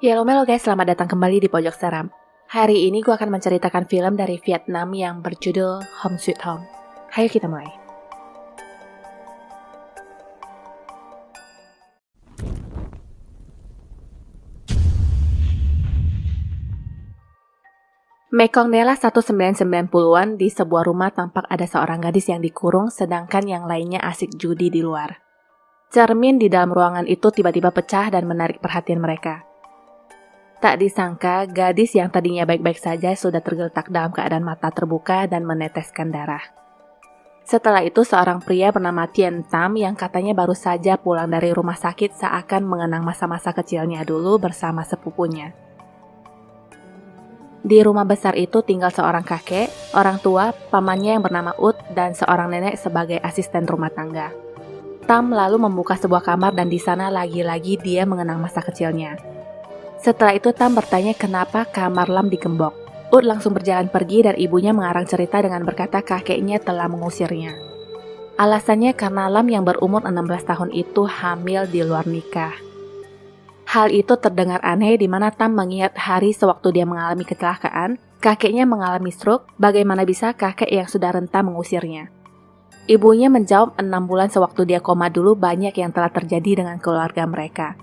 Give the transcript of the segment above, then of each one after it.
Halo guys, selamat datang kembali di Pojok Seram. Hari ini gue akan menceritakan film dari Vietnam yang berjudul Home Sweet Home. Ayo kita mulai. Mekong Nela 1990-an di sebuah rumah tampak ada seorang gadis yang dikurung sedangkan yang lainnya asik judi di luar. Cermin di dalam ruangan itu tiba-tiba pecah dan menarik perhatian mereka. Tak disangka, gadis yang tadinya baik-baik saja sudah tergeletak dalam keadaan mata terbuka dan meneteskan darah. Setelah itu, seorang pria bernama Tien Tam yang katanya baru saja pulang dari rumah sakit seakan mengenang masa-masa kecilnya dulu bersama sepupunya. Di rumah besar itu tinggal seorang kakek, orang tua, pamannya yang bernama Ut, dan seorang nenek sebagai asisten rumah tangga. Tam lalu membuka sebuah kamar dan di sana lagi-lagi dia mengenang masa kecilnya. Setelah itu Tam bertanya kenapa kamar Lam digembok. Ut langsung berjalan pergi dan ibunya mengarang cerita dengan berkata kakeknya telah mengusirnya. Alasannya karena Lam yang berumur 16 tahun itu hamil di luar nikah. Hal itu terdengar aneh di mana Tam mengingat hari sewaktu dia mengalami kecelakaan, kakeknya mengalami stroke, bagaimana bisa kakek yang sudah renta mengusirnya. Ibunya menjawab 6 bulan sewaktu dia koma dulu banyak yang telah terjadi dengan keluarga mereka.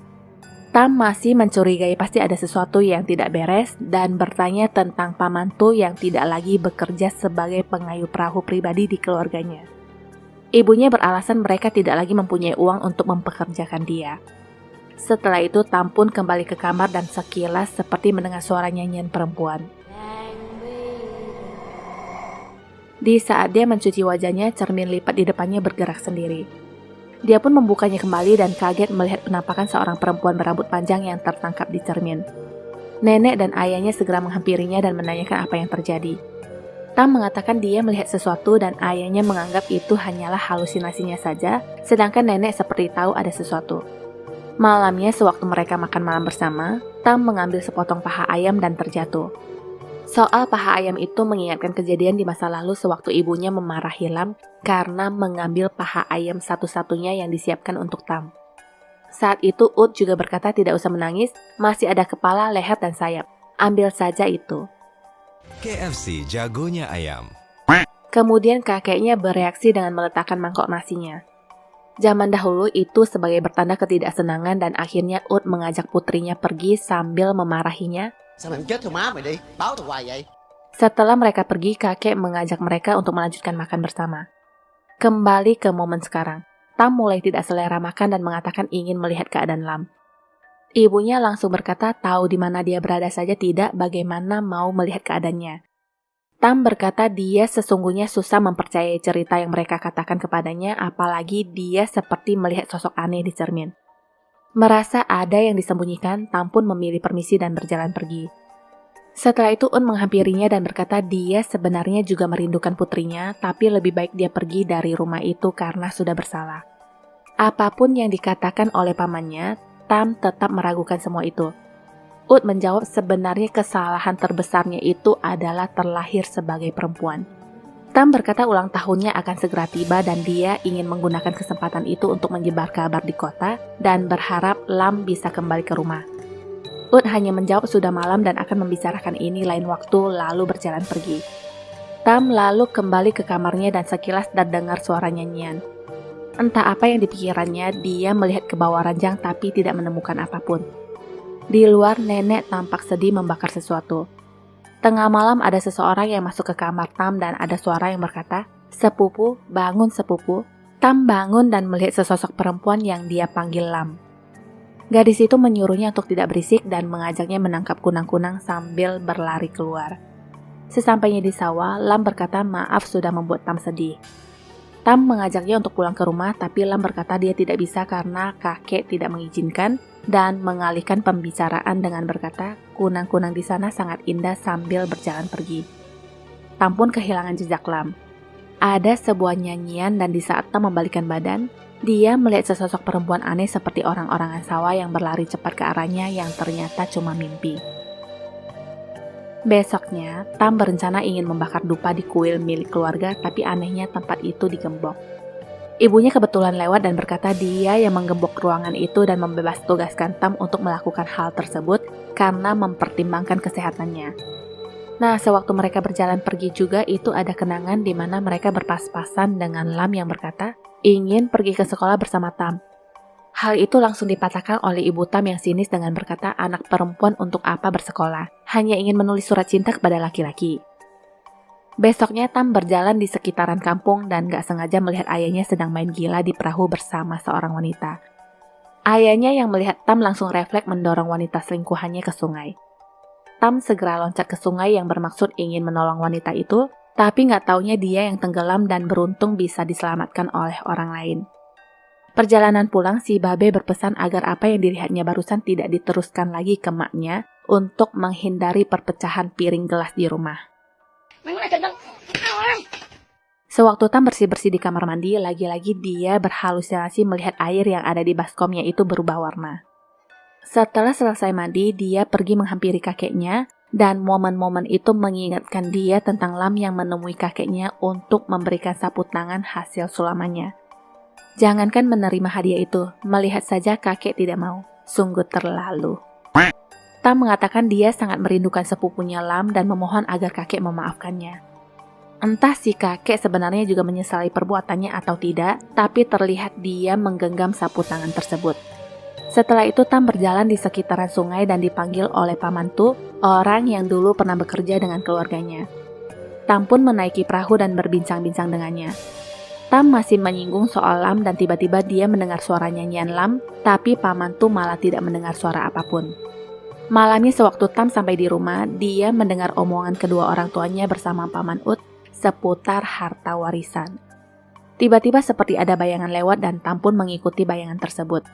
Tam masih mencurigai pasti ada sesuatu yang tidak beres dan bertanya tentang pamantu yang tidak lagi bekerja sebagai pengayuh perahu pribadi di keluarganya. Ibunya beralasan mereka tidak lagi mempunyai uang untuk mempekerjakan dia. Setelah itu Tam pun kembali ke kamar dan sekilas seperti mendengar suara nyanyian perempuan. Di saat dia mencuci wajahnya, cermin lipat di depannya bergerak sendiri. Dia pun membukanya kembali dan kaget melihat penampakan seorang perempuan berambut panjang yang tertangkap di cermin. Nenek dan ayahnya segera menghampirinya dan menanyakan apa yang terjadi. Tam mengatakan dia melihat sesuatu dan ayahnya menganggap itu hanyalah halusinasinya saja, sedangkan nenek seperti tahu ada sesuatu. Malamnya sewaktu mereka makan malam bersama, Tam mengambil sepotong paha ayam dan terjatuh. Soal paha ayam itu mengingatkan kejadian di masa lalu sewaktu ibunya memarahi Lam karena mengambil paha ayam satu-satunya yang disiapkan untuk Tam. Saat itu Ut juga berkata tidak usah menangis, masih ada kepala, leher, dan sayap. Ambil saja itu. KFC jagonya ayam. Kemudian kakeknya bereaksi dengan meletakkan mangkok nasinya. Zaman dahulu itu sebagai bertanda ketidaksenangan dan akhirnya Ut mengajak putrinya pergi sambil memarahinya. Sao mày không chết theo má mày đi, báo tao hoài vậy? Setelah mereka pergi, kakek mengajak mereka untuk melanjutkan makan bersama. Kembali ke momen sekarang, Tam mulai tidak selera makan dan mengatakan ingin melihat keadaan Lam. Ibunya langsung berkata tahu di mana dia berada saja tidak bagaimana mau melihat keadaannya. Tam berkata dia sesungguhnya susah mempercayai cerita yang mereka katakan kepadanya, apalagi dia seperti melihat sosok aneh di cermin. Merasa ada yang disembunyikan, Tam pun memilih permisi dan berjalan pergi. Setelah itu Un menghampirinya dan berkata dia sebenarnya juga merindukan putrinya, tapi lebih baik dia pergi dari rumah itu karena sudah bersalah. Apapun yang dikatakan oleh pamannya, Tam tetap meragukan semua itu. Ut menjawab sebenarnya kesalahan terbesarnya itu adalah terlahir sebagai perempuan. Tam berkata ulang tahunnya akan segera tiba dan dia ingin menggunakan kesempatan itu untuk menyebar kabar di kota dan berharap Lam bisa kembali ke rumah. Ut hanya menjawab sudah malam dan akan membicarakan ini lain waktu lalu berjalan pergi. Tam lalu kembali ke kamarnya dan sekilas terdengar suara nyanyian. Entah apa yang dipikirannya, dia melihat ke bawah ranjang tapi tidak menemukan apapun. Di luar, nenek tampak sedih membakar sesuatu. Tengah malam ada seseorang yang masuk ke kamar Tam dan ada suara yang berkata, "Sepupu, bangun sepupu." Tam bangun dan melihat sesosok perempuan yang dia panggil Lam. Gadis itu menyuruhnya untuk tidak berisik dan mengajaknya menangkap kunang-kunang sambil berlari keluar. Sesampainya di sawah, Lam berkata maaf sudah membuat Tam sedih. Tam mengajaknya untuk pulang ke rumah, tapi Lam berkata dia tidak bisa karena kakek tidak mengizinkan dan mengalihkan pembicaraan dengan berkata, kunang-kunang di sana sangat indah sambil berjalan pergi. Tam pun kehilangan jejak Lam. Ada sebuah nyanyian dan di saat Tam membalikkan badan, dia melihat sesosok perempuan aneh seperti orang-orangan sawah yang berlari cepat ke arahnya yang ternyata cuma mimpi. Besoknya, Tam berencana ingin membakar dupa di kuil milik keluarga, tapi anehnya tempat itu digembok. Ibunya kebetulan lewat dan berkata dia yang menggembok ruangan itu dan membebas tugaskan Tam untuk melakukan hal tersebut karena mempertimbangkan kesehatannya. Nah, sewaktu mereka berjalan pergi juga itu ada kenangan di mana mereka berpas-pasan dengan Lam yang berkata ingin pergi ke sekolah bersama Tam. Hal itu langsung dipatahkan oleh ibu Tam yang sinis dengan berkata anak perempuan untuk apa bersekolah, hanya ingin menulis surat cinta kepada laki-laki. Besoknya Tam berjalan di sekitaran kampung dan gak sengaja melihat ayahnya sedang main gila di perahu bersama seorang wanita. Ayahnya yang melihat Tam langsung refleks mendorong wanita selingkuhannya ke sungai. Tam segera loncat ke sungai yang bermaksud ingin menolong wanita itu, tapi gak taunya dia yang tenggelam dan beruntung bisa diselamatkan oleh orang lain. Perjalanan pulang, si Babe berpesan agar apa yang dilihatnya barusan tidak diteruskan lagi ke maknya untuk menghindari perpecahan piring gelas di rumah. Sewaktu Tam bersih-bersih di kamar mandi, lagi-lagi dia berhalusinasi melihat air yang ada di baskomnya itu berubah warna. Setelah selesai mandi, dia pergi menghampiri kakeknya, dan momen-momen itu mengingatkan dia tentang Lam yang menemui kakeknya untuk memberikan sapu tangan hasil sulamannya. Jangankan menerima hadiah itu, melihat saja kakek tidak mau. Sungguh terlalu. Tam mengatakan dia sangat merindukan sepupunya Lam dan memohon agar kakek memaafkannya. Entah si kakek sebenarnya juga menyesali perbuatannya atau tidak, tapi terlihat dia menggenggam sapu tangan tersebut. Setelah itu Tam berjalan di sekitaran sungai dan dipanggil oleh pamantu, orang yang dulu pernah bekerja dengan keluarganya. Tam pun menaiki perahu dan berbincang-bincang dengannya. Tam masih menyinggung soal Lam dan tiba-tiba dia mendengar suara nyanyian Lam, tapi pamantu malah tidak mendengar suara apapun. Malamnya sewaktu Tam sampai di rumah, dia mendengar omongan kedua orang tuanya bersama Paman Ut seputar harta warisan. Tiba-tiba seperti ada bayangan lewat dan Tam pun mengikuti bayangan tersebut.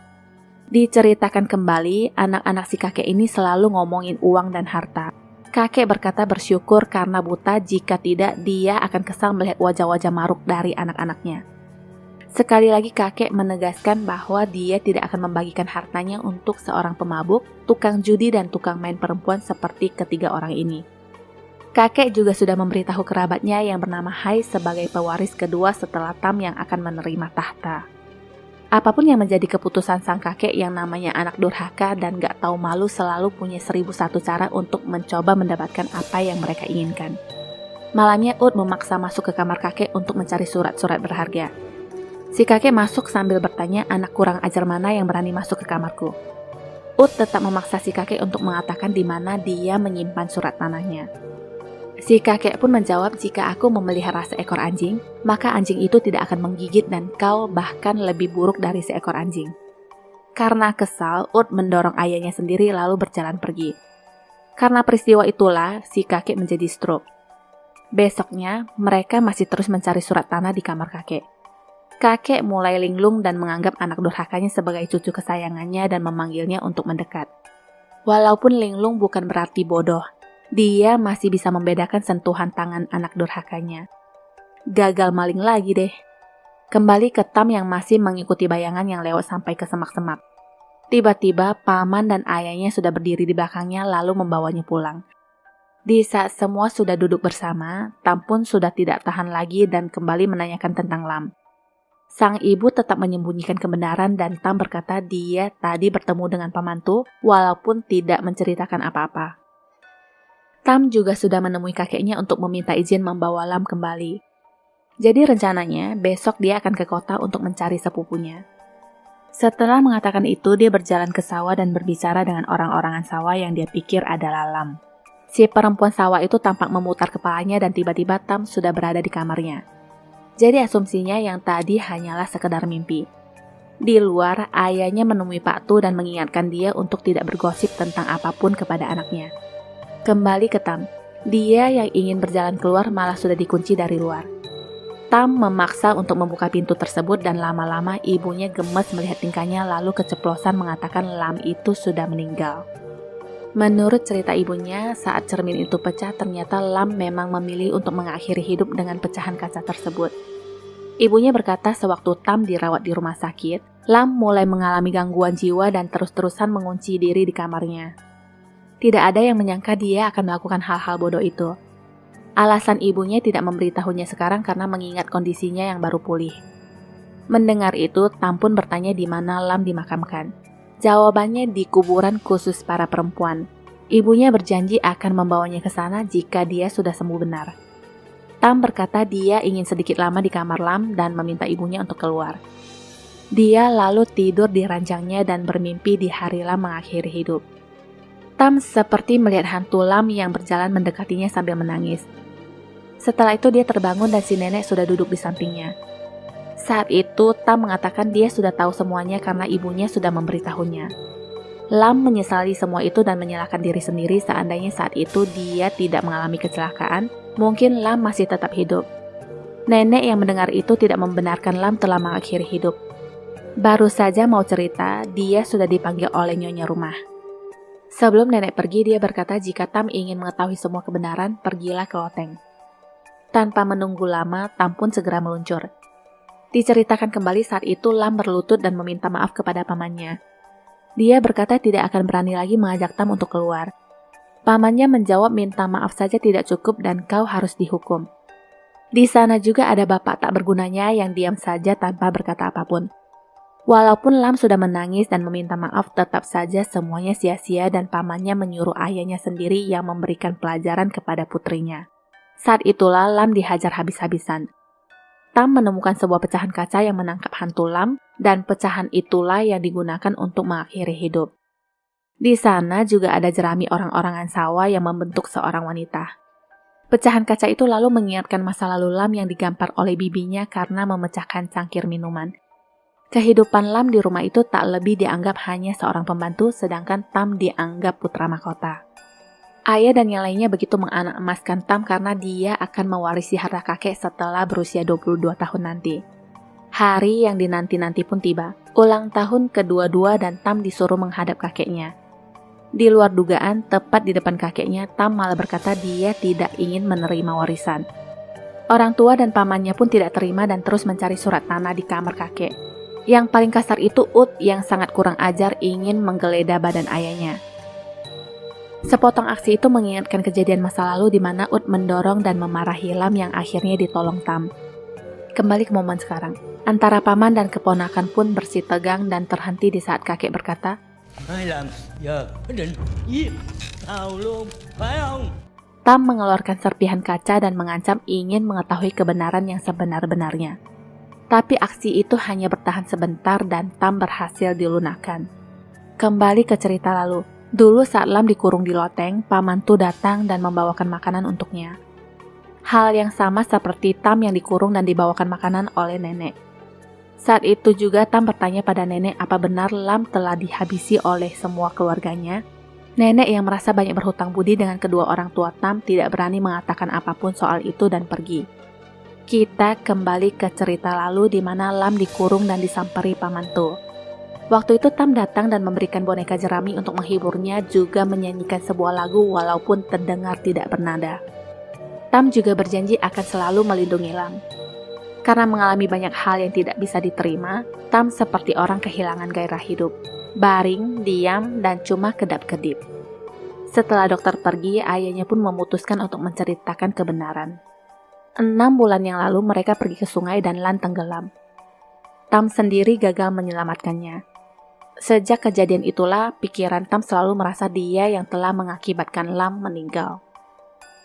Diceritakan kembali, anak-anak si kakek ini selalu ngomongin uang dan harta. Kakek berkata bersyukur karena buta, jika tidak dia akan kesal melihat wajah-wajah maruk dari anak-anaknya. Sekali lagi kakek menegaskan bahwa dia tidak akan membagikan hartanya untuk seorang pemabuk, tukang judi dan tukang main perempuan seperti ketiga orang ini. Kakek juga sudah memberitahu kerabatnya yang bernama Hai sebagai pewaris kedua setelah Tam yang akan menerima tahta. Apapun yang menjadi keputusan sang kakek yang namanya anak durhaka dan gak tahu malu selalu punya 1001 cara untuk mencoba mendapatkan apa yang mereka inginkan. Malamnya Ut memaksa masuk ke kamar kakek untuk mencari surat-surat berharga. Si kakek masuk sambil bertanya anak kurang ajar mana yang berani masuk ke kamarku. Ut tetap memaksa si kakek untuk mengatakan di mana dia menyimpan surat tanahnya. Si kakek pun menjawab jika aku memelihara seekor anjing, maka anjing itu tidak akan menggigit dan kau bahkan lebih buruk dari seekor anjing. Karena kesal, Ut mendorong ayahnya sendiri lalu berjalan pergi. Karena peristiwa itulah, si kakek menjadi stroke. Besoknya, mereka masih terus mencari surat tanah di kamar kakek. Kakek mulai linglung dan menganggap anak durhakanya sebagai cucu kesayangannya dan memanggilnya untuk mendekat. Walaupun linglung bukan berarti bodoh, dia masih bisa membedakan sentuhan tangan anak durhakanya. Gagal maling lagi deh. Kembali ke Tam yang masih mengikuti bayangan yang lewat sampai ke semak-semak. Tiba-tiba paman dan ayahnya sudah berdiri di belakangnya lalu membawanya pulang. Di saat semua sudah duduk bersama, Tam pun sudah tidak tahan lagi dan kembali menanyakan tentang Lam. Sang ibu tetap menyembunyikan kebenaran dan Tam berkata dia tadi bertemu dengan pamantu walaupun tidak menceritakan apa-apa. Tam juga sudah menemui kakeknya untuk meminta izin membawa Lam kembali. Jadi rencananya besok dia akan ke kota untuk mencari sepupunya. Setelah mengatakan itu, dia berjalan ke sawah dan berbicara dengan orang-orangan sawah yang dia pikir adalah Lam. Si perempuan sawah itu tampak memutar kepalanya dan tiba-tiba Tam sudah berada di kamarnya. Jadi asumsinya yang tadi hanyalah sekedar mimpi. Di luar, ayahnya menemui Pak Tu dan mengingatkan dia untuk tidak bergosip tentang apapun kepada anaknya. Kembali ke Tam, dia yang ingin berjalan keluar malah sudah dikunci dari luar. Tam memaksa untuk membuka pintu tersebut dan lama-lama ibunya gemes melihat tingkahnya lalu keceplosan mengatakan Lam itu sudah meninggal. Menurut cerita ibunya, saat cermin itu pecah ternyata Lam memang memilih untuk mengakhiri hidup dengan pecahan kaca tersebut. Ibunya berkata sewaktu Tam dirawat di rumah sakit, Lam mulai mengalami gangguan jiwa dan terus-terusan mengunci diri di kamarnya. Tidak ada yang menyangka dia akan melakukan hal-hal bodoh itu. Alasan ibunya tidak memberitahunya sekarang karena mengingat kondisinya yang baru pulih. Mendengar itu, Tam pun bertanya di mana Lam dimakamkan. Jawabannya di kuburan khusus para perempuan. Ibunya berjanji akan membawanya ke sana jika dia sudah sembuh benar. Tam berkata dia ingin sedikit lama di kamar Lam dan meminta ibunya untuk keluar. Dia lalu tidur di ranjangnya dan bermimpi di hari Lam mengakhiri hidup. Tam seperti melihat hantu Lam yang berjalan mendekatinya sambil menangis. Setelah itu dia terbangun dan si nenek sudah duduk di sampingnya. Saat itu Tam mengatakan dia sudah tahu semuanya karena ibunya sudah memberitahunya. Lam menyesali semua itu dan menyalahkan diri sendiri seandainya saat itu dia tidak mengalami kecelakaan, mungkin Lam masih tetap hidup. Nenek yang mendengar itu tidak membenarkan Lam telah mengakhiri hidup. Baru saja mau cerita, dia sudah dipanggil oleh nyonya rumah. Sebelum nenek pergi, dia berkata jika Tam ingin mengetahui semua kebenaran, pergilah ke loteng. Tanpa menunggu lama, Tam pun segera meluncur. Diceritakan kembali saat itu Lam berlutut dan meminta maaf kepada pamannya. Dia berkata tidak akan berani lagi mengajak Tam untuk keluar. Pamannya menjawab minta maaf saja tidak cukup dan kau harus dihukum. Di sana juga ada bapak tak bergunanya yang diam saja tanpa berkata apapun. Walaupun Lam sudah menangis dan meminta maaf, tetap saja semuanya sia-sia dan pamannya menyuruh ayahnya sendiri yang memberikan pelajaran kepada putrinya. Saat itulah Lam dihajar habis-habisan. Tam menemukan sebuah pecahan kaca yang menangkap hantu Lam dan pecahan itulah yang digunakan untuk mengakhiri hidup. Di sana juga ada jerami orang-orangan sawah yang membentuk seorang wanita. Pecahan kaca itu lalu mengingatkan masa lalu Lam yang digampar oleh bibinya karena memecahkan cangkir minuman. Kehidupan Lam di rumah itu tak lebih dianggap hanya seorang pembantu, sedangkan Tam dianggap putra mahkota. Ayah dan yang lainnya begitu menganak-emaskan Tam karena dia akan mewarisi harta kakek setelah berusia 22 tahun nanti. Hari yang dinanti-nanti pun tiba, ulang tahun kedua-dua dan Tam disuruh menghadap kakeknya. Di luar dugaan, tepat di depan kakeknya, Tam malah berkata dia tidak ingin menerima warisan. Orang tua dan pamannya pun tidak terima dan terus mencari surat tanah di kamar kakek. Yang paling kasar itu Ut yang sangat kurang ajar ingin menggeledah badan ayahnya. Sepotong aksi itu mengingatkan kejadian masa lalu di mana Ut mendorong dan memarahi Lam yang akhirnya ditolong Tam. Kembali ke momen sekarang. Antara paman dan keponakan pun bersih tegang dan terhenti di saat kakek berkata, Tam mengeluarkan serpihan kaca dan mengancam ingin mengetahui kebenaran yang sebenar-benarnya. Tapi aksi itu hanya bertahan sebentar dan Tam berhasil dilunakkan. Kembali ke cerita lalu. Dulu saat Lam dikurung di loteng, paman Tu datang dan membawakan makanan untuknya. Hal yang sama seperti Tam yang dikurung dan dibawakan makanan oleh nenek. Saat itu juga Tam bertanya pada nenek apa benar Lam telah dihabisi oleh semua keluarganya. Nenek yang merasa banyak berhutang budi dengan kedua orang tua Tam tidak berani mengatakan apapun soal itu dan pergi. Kita kembali ke cerita lalu di mana Lam dikurung dan disamperi paman Tu. Waktu itu Tam datang dan memberikan boneka jerami untuk menghiburnya, juga menyanyikan sebuah lagu walaupun terdengar tidak bernada. Tam juga berjanji akan selalu melindungi Lam. Karena mengalami banyak hal yang tidak bisa diterima, Tam seperti orang kehilangan gairah hidup. Baring, diam, dan cuma kedap-kedip. Setelah dokter pergi, ayahnya pun memutuskan untuk menceritakan kebenaran. 6 bulan yang lalu mereka pergi ke sungai dan Lam tenggelam. Tam sendiri gagal menyelamatkannya. Sejak kejadian itulah, pikiran Tam selalu merasa dia yang telah mengakibatkan Lam meninggal.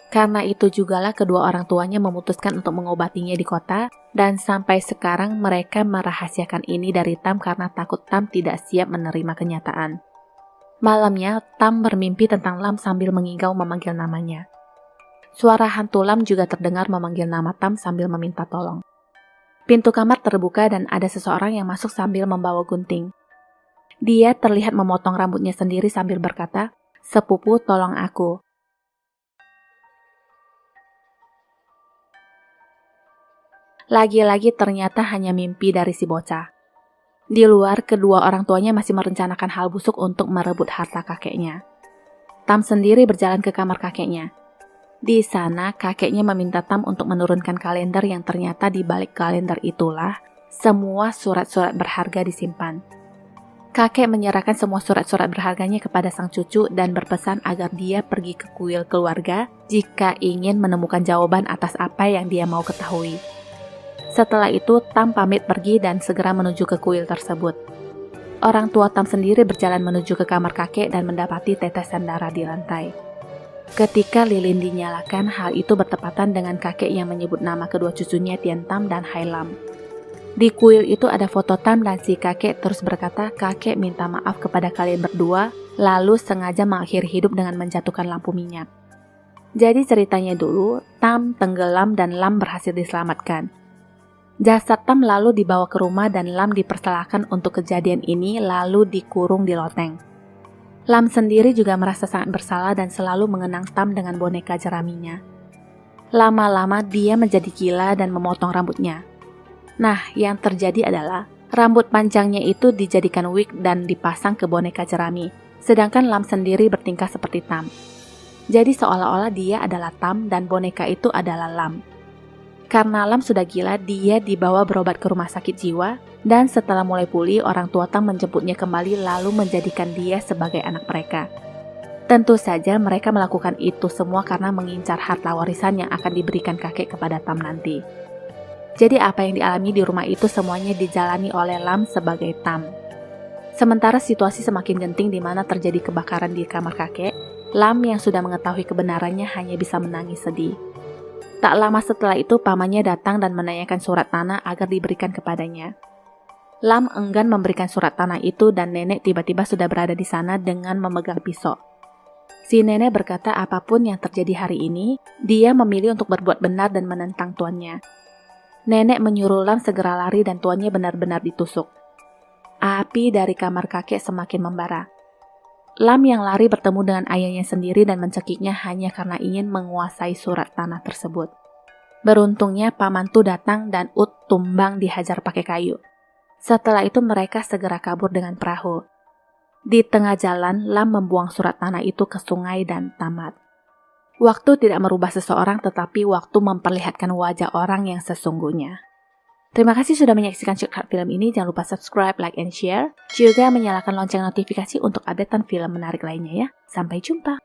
Karena itu jugalah kedua orang tuanya memutuskan untuk mengobatinya di kota, dan sampai sekarang mereka merahasiakan ini dari Tam karena takut Tam tidak siap menerima kenyataan. Malamnya, Tam bermimpi tentang Lam sambil mengigau memanggil namanya. Suara hantu Lam juga terdengar memanggil nama Tam sambil meminta tolong. Pintu kamar terbuka dan ada seseorang yang masuk sambil membawa gunting. Dia terlihat memotong rambutnya sendiri sambil berkata, "Sepupu, tolong aku." Lagi-lagi ternyata hanya mimpi dari si bocah. Di luar, kedua orang tuanya masih merencanakan hal busuk untuk merebut harta kakeknya. Tam sendiri berjalan ke kamar kakeknya. Di sana, kakeknya meminta Tam untuk menurunkan kalender yang ternyata di balik kalender itulah semua surat-surat berharga disimpan. Kakek menyerahkan semua surat-surat berharganya kepada sang cucu dan berpesan agar dia pergi ke kuil keluarga jika ingin menemukan jawaban atas apa yang dia mau ketahui. Setelah itu, Tam pamit pergi dan segera menuju ke kuil tersebut. Orang tua Tam sendiri berjalan menuju ke kamar kakek dan mendapati tetesan darah di lantai. Ketika lilin dinyalakan, hal itu bertepatan dengan kakek yang menyebut nama kedua cucunya Tian Tam dan Hai Lam. Di kuil itu ada foto Tam dan si kakek terus berkata kakek minta maaf kepada kalian berdua, lalu sengaja mengakhiri hidup dengan menjatuhkan lampu minyak. Jadi ceritanya dulu, Tam tenggelam dan Lam berhasil diselamatkan. Jasad Tam lalu dibawa ke rumah dan Lam dipersalahkan untuk kejadian ini lalu dikurung di loteng. Lam sendiri juga merasa sangat bersalah dan selalu mengenang Tam dengan boneka jeraminya. Lama-lama dia menjadi gila dan memotong rambutnya. Nah, yang terjadi adalah rambut panjangnya itu dijadikan wig dan dipasang ke boneka jerami, sedangkan Lam sendiri bertingkah seperti Tam. Jadi seolah-olah dia adalah Tam dan boneka itu adalah Lam. Karena Lam sudah gila, dia dibawa berobat ke rumah sakit jiwa, dan setelah mulai pulih, orang tua Tam menjemputnya kembali lalu menjadikan dia sebagai anak mereka. Tentu saja mereka melakukan itu semua karena mengincar harta warisan yang akan diberikan kakek kepada Tam nanti. Jadi apa yang dialami di rumah itu semuanya dijalani oleh Lam sebagai Tam. Sementara situasi semakin genting di mana terjadi kebakaran di kamar kakek, Lam yang sudah mengetahui kebenarannya hanya bisa menangis sedih. Tak lama setelah itu pamannya datang dan menanyakan surat tanah agar diberikan kepadanya. Lam enggan memberikan surat tanah itu dan nenek tiba-tiba sudah berada di sana dengan memegang pisau. Si nenek berkata apapun yang terjadi hari ini, dia memilih untuk berbuat benar dan menentang tuannya. Nenek menyuruh Lam segera lari dan tuannya benar-benar ditusuk. Api dari kamar kakek semakin membara. Lam yang lari bertemu dengan ayahnya sendiri dan mencekiknya hanya karena ingin menguasai surat tanah tersebut. Beruntungnya paman Tu datang dan Ut tumbang dihajar pakai kayu. Setelah itu mereka segera kabur dengan perahu. Di tengah jalan, Lam membuang surat tanah itu ke sungai dan tamat. Waktu tidak merubah seseorang tetapi waktu memperlihatkan wajah orang yang sesungguhnya. Terima kasih sudah menyaksikan shortcut film ini. Jangan lupa subscribe, like, and share. Juga menyalakan lonceng notifikasi untuk updatean film menarik lainnya ya. Sampai jumpa.